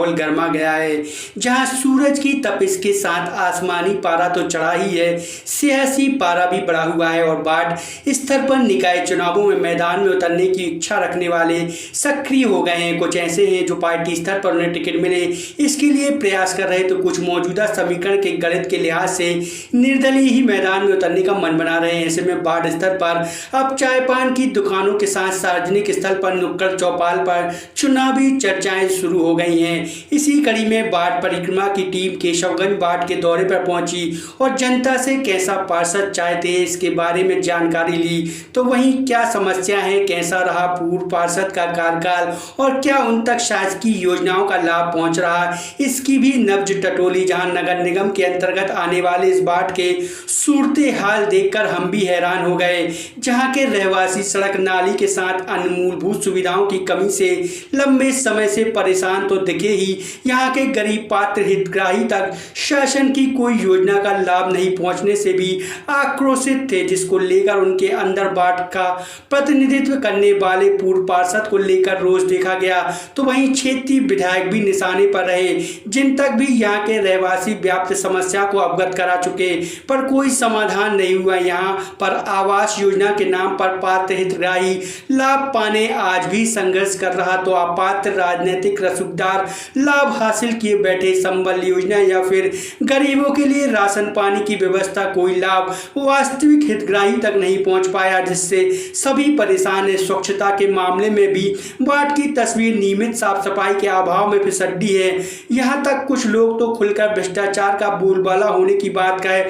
माहौल गर्मा गया है, जहां सूरज की तपिश के साथ आसमानी पारा तो चढ़ा ही है, सियासी पारा भी बढ़ा हुआ है और वार्ड स्तर पर निकाय चुनावों में मैदान में उतरने की इच्छा रखने वाले सक्रिय हो गए हैं। कुछ ऐसे हैं जो पार्टी स्तर पर उन्हें टिकट मिले इसके लिए प्रयास कर रहे, तो कुछ मौजूदा समीकरण के गणित के लिहाज से निर्दलीय ही मैदान में उतरने का मन बना रहे हैं। ऐसे में वार्ड स्तर पर अब चाय पान की दुकानों के साथ सार्वजनिक स्थल पर नुक्कड़ चौपाल पर चुनावी चर्चाएं शुरू हो गई हैं। इसी कड़ी में वार्ड परिक्रमा की टीम केशवगंज वार्ड के दौरे पर पहुंची और जनता से कैसा पार्षद चाहते हैं इसके बारे में जानकारी ली। तो वहीं क्या समस्या है, कैसा रहा पूर्व पार्षद का कार्यकाल और क्या उन तक शासकीय योजनाओं का लाभ पहुंच रहा, इसकी भी नब्ज टटोली। जहां नगर निगम के अंतर्गत आने वाले इस वार्ड के सूरते हाल देखकर हम भी हैरान हो गए, जहां के रहवासी सड़क नाली के साथ अन्य मूलभूत सुविधाओं की कमी से लंबे समय से परेशान तो दिखे ही, यहाँ के गरीब पात्र हितग्राही तक शासन की कोई योजना का लाभ नहीं पहुंचने से भी आक्रोशित थे, जिसको लेकर उनके अंदर वार्ड का प्रतिनिधित्व करने वाले पूर्व पार्षद को लेकर रोष देखा गया। तो वहीं क्षेत्रीय विधायक भी निशाने पर रहे, जिन तक भी यहाँ के रहवासी व्याप्त समस्या को अवगत करा चुके, पर कोई समाधान नहीं हुआ। यहाँ पर आवास योजना के नाम पर पात्र हितग्राही लाभ पाने आज भी संघर्ष कर रहा, तो अपात्र राजनीतिक रसूखदार लाभ हासिल किए बैठे। संबल योजना या फिर गरीबों के लिए राशन पानी की व्यवस्था, कोई लाभ वास्तविक हितग्राही तक नहीं पहुंच पाया, जिससे सभी परेशान है। स्वच्छता के मामले में भी वार्ड की तस्वीर नियमित साफ सफाई के अभाव में फिसड्डी है। यहाँ तक कुछ लोग तो खुलकर भ्रष्टाचार का बोलबाला होने की बात कहे,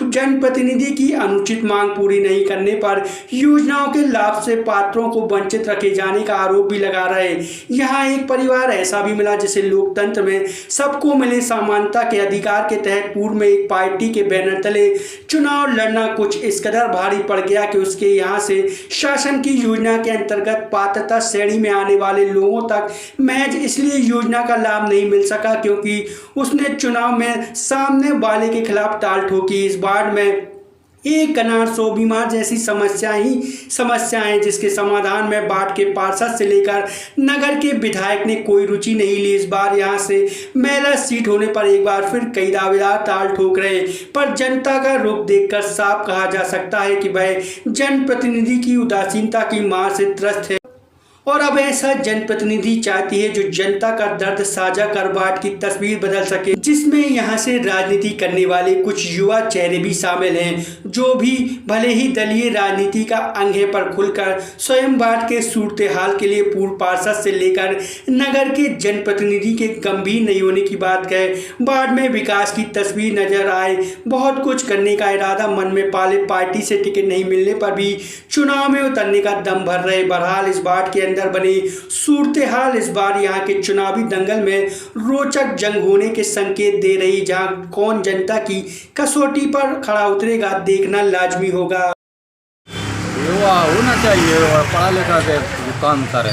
जनप्रतिनिधि की अनुचित मांग पूरी नहीं करने पर योजनाओं के लाभ से पात्रों को वंचित रखे जाने का आरोप भी लगा रहे। यहाँ एक परिवार ऐसा भी मिला जिसे लोकतंत्र में सबको मिले समानता के अधिकार के तहत पूर्व में एक पार्टी के बैनर तले चुनाव लड़ना कुछ इस कदर भारी पड़ गया कि उसके यहाँ से शासन की योजना के अंतर्गत पात्रता श्रेणी में आने वाले लोगों तक महज इसलिए योजना का लाभ नहीं मिल सका क्योंकि उसने चुनाव में सामने वाले के खिलाफ टाल ठोकी। इस वार्ड में एक कनार 100 बीमार जैसी समस्याएं जिसके समाधान में वार्ड के पार्षद से लेकर नगर के विधायक ने कोई रुचि नहीं ली। इस बार यहां से महिला सीट होने पर एक बार फिर कई दावेदार टाल ठोक रहे, पर जनता का रुख देखकर साफ कहा जा सकता है कि वह जनप्रतिनिधि की उदासीनता की मार से त्रस्त है और अब ऐसा जनप्रतिनिधि चाहती है जो जनता का दर्द साझा कर वार्ड की तस्वीर बदल सके, जिसमें यहाँ से राजनीति करने वाले कुछ युवा चेहरे भी शामिल हैं, जो भी भले ही दलीय राजनीति का अंग है पर खुलकर स्वयं वार्ड के सूरते हाल के लिए पूर्व पार्षद से लेकर नगर के जनप्रतिनिधि के गंभीर नहीं होने की बात कहे। वार्ड में विकास की तस्वीर नजर आए, बहुत कुछ करने का इरादा मन में पाले, पार्टी से टिकट नहीं मिलने पर भी चुनाव में उतरने का दम भर रहे। बहरहाल इस वार्ड के अंदर बनी सूरते हाल इस बार यहाँ के चुनावी दंगल में रोचक जंग होने के संकेत दे रही, जहाँ कौन जनता की कसौटी पर खड़ा उतरेगा देखना लाजमी होगा। युवा होना चाहिए और पढ़ा लिखा के काम करे,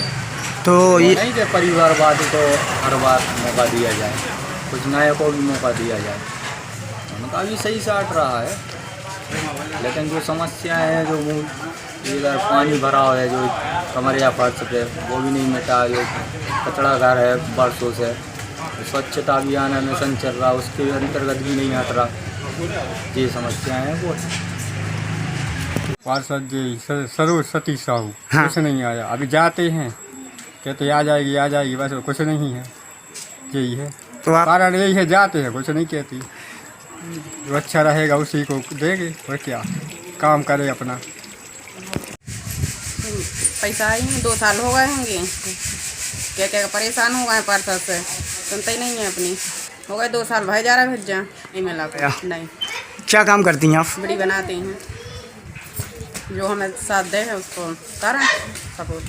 तो ये नहीं कि परिवारवाद को हर बार मौका दिया जाए, कुछ नया को भी मौका दिया जाए। उनका भी सही साठ रहा है, लेकिन जो समस्याएं हैं, जो इधर पानी भरा हुआ है, जो कमरिया फर्श पे वो भी नहीं मिटा, जो कचरा घर है बरसों से, स्वच्छता अभियान मिशन चल रहा उसके अंतर्गत भी नहीं हट रहा, ये समस्याएं हैं। वो पार्षद जी सरोज सतीश साहू कुछ नहीं आया, अभी जाते हैं कहते आ जाएगी बस कुछ नहीं है, यही है तो कारण यही है, जाते हैं कुछ नहीं कहती, जो अच्छा रहेगा उसी को देंगे और क्या काम करे अपना। पैसा आई है 2 साल हो गए होंगे, क्या परेशान हो गए पार्षद से, सुनते ही नहीं है अपनी, हो गए 2 साल भाई जा रहा भेज जा नहीं मिला नहीं। क्या काम करती हैं आप? बड़ी बनाते हैं, जो हमें साथ दे है उसको करें सपोर्ट,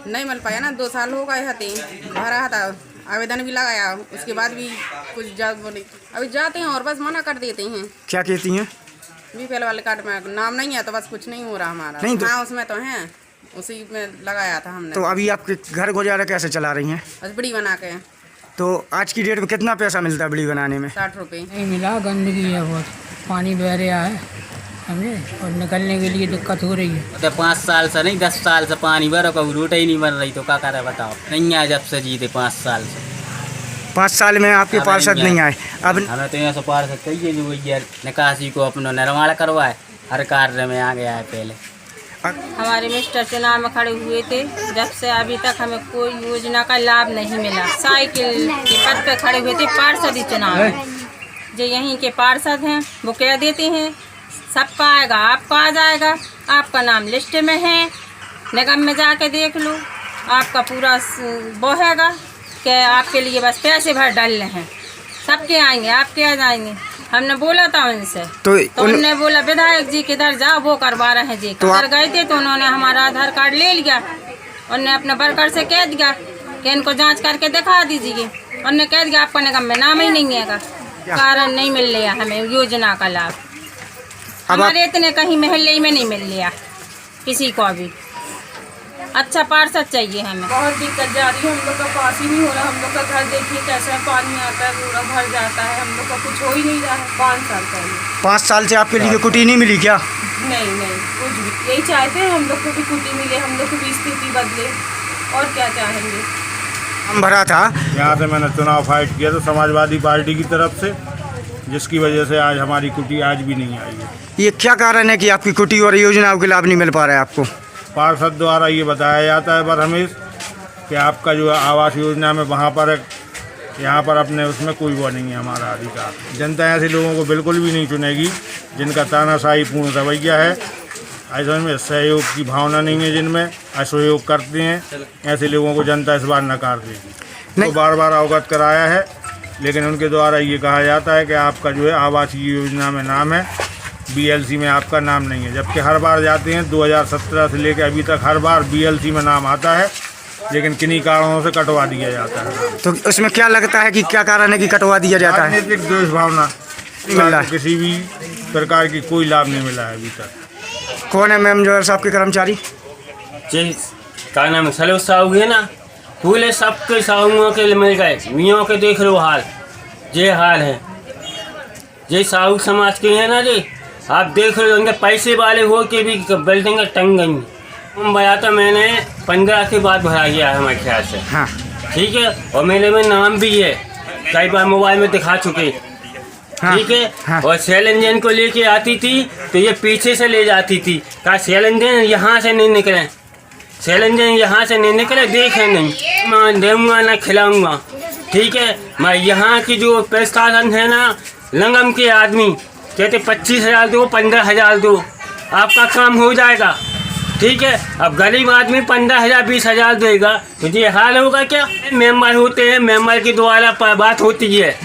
नहीं मिल पाया ना, 2 साल हो गए हती भरा था, आवेदन भी लगाया, उसके बाद भी कुछ बोले अभी जाते हैं और बस मना कर देते हैं। क्या कहती हैं? बीपीएल वाले कार्ड में नाम नहीं है तो बस कुछ नहीं हो रहा हमारा। नहीं तो, हाँ उसमें तो हैं, उसी में लगाया था हमने। तो अभी आपके घर गुजारा कैसे चला रही हैं? बस बड़ी बना के। तो आज की डेट में कितना पैसा मिलता है बड़ी बनाने में? 60 रुपये। नहीं मिला, गंदगी है बहुत, पानी बह रहा है, समझे, और निकलने के लिए दिक्कत हो रही है। तो 5 साल से नहीं 10 साल से पानी भरो, कभी रूट ही नहीं बन रही, तो क्या करे बताओ। नहीं आए जब से जीते 5 साल से। 5 साल में आपके पार्षद नहीं आए। अब हमें तो यहाँ से पार्षद चाहिए जो ये निकासी को अपना निर्माण करवाए, हर कार्य में आ गया है पहले। हमारे मिस्टर चुनाव में खड़े हुए थे, जब से अभी तक हमें कोई योजना का लाभ नहीं मिला। साइकिल के पद पे खड़े हुए थे पार्षद चुनाव में, जो यहीं के पार्षद हैं वो कह देते हैं सबका आएगा आपका आ जाएगा, आपका नाम लिस्ट में है, निगम में जाके देख लो, आपका पूरा वो हैगा कि आपके लिए बस पैसे भर डाल रहे हैं, सबके आएंगे आपके आ जाएंगे। हमने बोला था उनसे तो उन्होंने बोला विधायक जी किधर जाओ वो करवा रहे हैं जी। तो उधर गए थे तो उन्होंने हमारा आधार कार्ड ले लिया, उन्होंने अपने वर्कर से कह दिया कि इनको जांच करके दिखा दीजिए। उन्होंने कह दिया आपका निगम में नाम ही नहीं है, कारण नहीं मिल रहा हमें योजना का लाभ। हमारे इतने कहीं मोहल्ले में नहीं मिल रहा किसी को भी। अच्छा पार्षद चाहिए हमें। बहुत दिक्कत जा रही है, हम लोग का पास ही नहीं हो रहा। हम लोग का घर देखिए कैसे पानी आता है, पूरा भर जाता है, हम लोग का कुछ हो ही नहीं रहा है। 5 साल पहले 5 साल से आपके लिए कुटी नहीं मिली क्या? नहीं कुछ भी यही चाहते हैं हम लोग को भी कुटी मिले, हम लोग को भी स्थिति बदले, और क्या चाहेंगे। हम भरा था यहाँ से, मैंने चुनाव फाइट किया था समाजवादी पार्टी की तरफ से, जिसकी वजह से आज हमारी कुटी आज भी नहीं आई है। ये क्या कारण है कि आपकी कुटी और योजनाओं के लाभ नहीं मिल पा रहा है आपको? पार्षद द्वारा ये बताया जाता है पर हमें कि आपका जो आवास योजना में वहाँ पर यहाँ पर अपने उसमें कोई वो नहीं है हमारा अधिकार। जनता ऐसे लोगों को बिल्कुल भी नहीं चुनेगी जिनका तानाशाही पूर्ण रवैया है, ऐसे में सहयोग की भावना नहीं है, जिनमें असहयोग करते हैं, ऐसे लोगों को जनता इस बार नकार देगी। तो बार बार अवगत कराया है, लेकिन उनके द्वारा ये कहा जाता है कि आपका जो है आवासीय योजना में नाम है, BLC में आपका नाम नहीं है। जबकि हर बार जाते हैं 2017 से लेकर अभी तक हर बार BLC में नाम आता है, लेकिन किन्हीं कारणों से कटवा दिया जाता है। तो उसमें क्या लगता है कि क्या कारण है कि कटवा दिया जाता है? राजनीतिक द्वेष भावना नहीं मिल रहा है, किसी भी प्रकार की कोई लाभ नहीं मिला है अभी तक। कौन है मैम जो साहब के कर्मचारी? जी क्या नाम है, सलोच साहू है ना, पूरे सबके साहुओं के मिल गए, मियों के देख लो हाल, ये हाल है, ये साहू समाज के हैं ना जी। आप देख रहे हो उनके पैसे वाले हो के भी बिल्डिंग टंग गई। हम बयाता मैंने 15 के बाद भरा गया है हमारे ख्याल से। हाँ ठीक है, और मेरे में नाम भी है, कई बार मोबाइल में दिखा चुके। हाँ, ठीक है हाँ। और सेल इंजन को लेके आती थी तो ये पीछे से ले जाती थी, कहा सेल इंजन यहाँ से नहीं निकले, सेल इंजन यहाँ से नहीं निकले, देखे नहीं, मैं दूँगा ना खिलाऊँगा। ठीक है, मैं यहाँ की जो प्रशासन है ना, लंगम के आदमी कहते 25,000 दो, 15,000 दो, आपका काम हो जाएगा। ठीक है, अब गरीब आदमी 15,000 20,000 देगा तो ये हाल होगा क्या? मेंबर होते हैं, मेंबर के द्वारा बात होती है,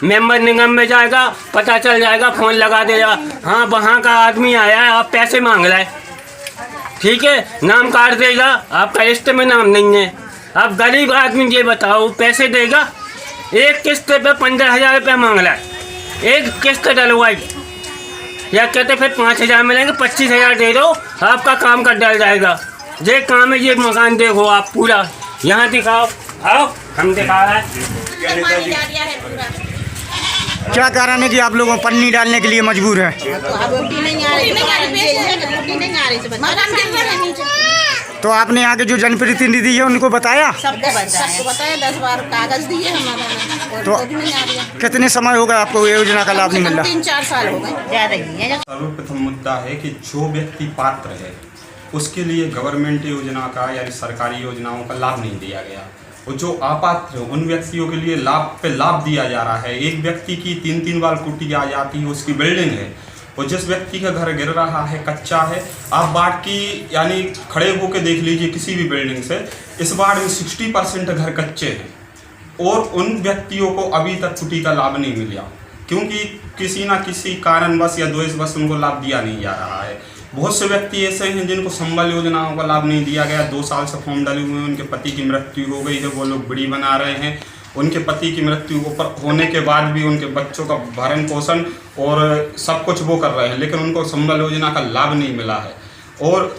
मेंबर निगम में जाएगा, पता चल जाएगा, फ़ोन लगा देगा, हाँ वहाँ का आदमी आया है, आप पैसे मांग रहे। ठीक है, नाम काट देगा, आपका लिस्ट में नाम नहीं है। अब गरीब आदमी ये बताओ पैसे देगा? एक किस्त पे 15,000 रुपये मांग रहा है, एक किस्त डलवाई, या कहते फिर 5,000 मिलेंगे, 25,000 दे दो, आपका काम कर डाल जाएगा। ये काम है, ये मकान देखो आप पूरा, यहाँ दिखाओ, आओ हम दिखा रहे हैं। क्या कारण है कि आप लोगों पन्नी डालने के लिए मजबूर हैं? तो आपने यहाँ के जो जनप्रतिनिधि है उनको बताया? सबको बताया 10 बार कागज दिए हमारा। तो कितने समय हो गए आपको योजना का लाभ नहीं मिल रहा? 3-4 साल हो गए, ज़्यादा ही है। सर्वप्रथम मुद्दा है कि जो व्यक्ति पात्र है उसके लिए गवर्नमेंट योजना का या सरकारी योजनाओं का लाभ नहीं दिया गया, और जो अपात्र है उन व्यक्तियों के लिए लाभ पे लाभ दिया जा रहा है। एक व्यक्ति की 3-3 बार कुटी आ जाती है, उसकी बिल्डिंग है, और जिस व्यक्ति का घर गिर रहा है, कच्चा है, आप वार्ड की यानी खड़े होकर देख लीजिए किसी भी बिल्डिंग से, इस वार्ड में 60% घर कच्चे हैं, और उन व्यक्तियों को अभी तक कुटी का लाभ नहीं मिला, क्योंकि किसी ना किसी कारणवश या द्वेषवश उनको लाभ दिया नहीं जा रहा है। बहुत से व्यक्ति ऐसे हैं जिनको संबल योजनाओं का लाभ नहीं दिया गया, 2 साल से फॉर्म डाले हुए हैं, उनके पति की मृत्यु हो गई है, वो लोग बड़ी बना रहे हैं, उनके पति की मृत्यु होने के बाद भी उनके बच्चों का भरण पोषण और सब कुछ वो कर रहे हैं, लेकिन उनको संबल योजना का लाभ नहीं मिला है। और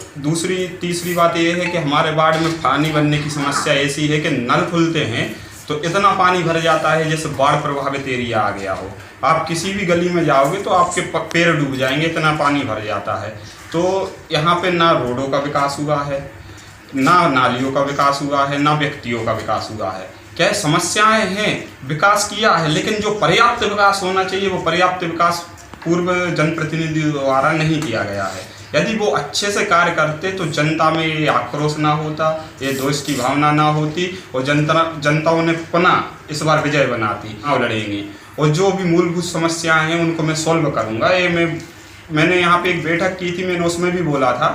तीसरी बात ये है कि हमारे वार्ड में पानी भरने की समस्या ऐसी है कि नल खुलते हैं तो इतना पानी भर जाता है जैसे बाढ़ प्रभावित एरिया आ गया हो। आप किसी भी गली में जाओगे तो आपके पैर डूब जाएंगे, इतना पानी भर जाता है। तो यहाँ पे ना रोडों का विकास हुआ है, ना नालियों का विकास हुआ है, ना व्यक्तियों का विकास हुआ है। क्या समस्याएं हैं, विकास किया है, लेकिन जो पर्याप्त विकास होना चाहिए वो पर्याप्त विकास पूर्व जनप्रतिनिधियों द्वारा नहीं किया गया है। यदि वो अच्छे से कार्य करते तो जनता में ये आक्रोश ना होता, ये दोष की भावना ना होती और जनताओं ने पुनः इस बार विजय बनाती। चुनाव लड़ेंगे और जो भी मूलभूत समस्याएं हैं उनको मैं सॉल्व करूंगा। ये मैंने यहाँ पे एक बैठक की थी, मैंने उसमें भी बोला था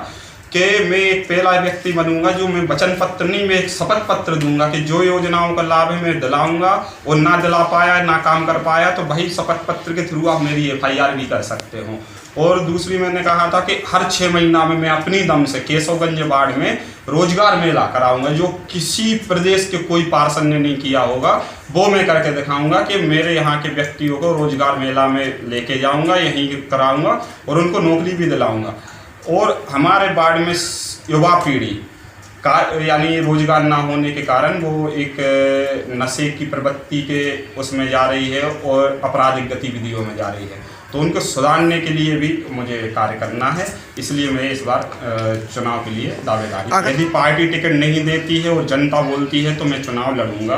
कि मैं एक पहला व्यक्ति बनूंगा जो मैं वचन पत्र नहीं, मैं एक शपथ पत्र दूंगा कि जो योजनाओं का लाभ है मैं दिलाऊंगा, और ना दिला पाया, ना काम कर पाया तो भाई शपथ पत्र के थ्रू आप मेरी FIR भी कर सकते हो। और दूसरी मैंने कहा था कि हर 6 महीना में मैं अपनी दम से केशवगंज वार्ड में रोजगार मेला कराऊंगा, जो किसी प्रदेश के कोई पार्षद ने नहीं किया होगा, वो मैं करके दिखाऊंगा कि मेरे यहाँ के व्यक्तियों को रोजगार मेला में लेके जाऊंगा, यहीं कराऊंगा और उनको नौकरी भी दिलाऊंगा। और हमारे वार्ड में युवा पीढ़ी का यानी रोजगार ना होने के कारण वो एक नशे की प्रवृत्ति के उसमें जा रही है और आपराधिक गतिविधियों में जा रही है, तो उनको सुधारने के लिए भी मुझे कार्य करना है। इसलिए मैं इस बार चुनाव के लिए दावेदारी, यदि पार्टी टिकट नहीं देती है और जनता बोलती है तो मैं चुनाव लड़ूंगा।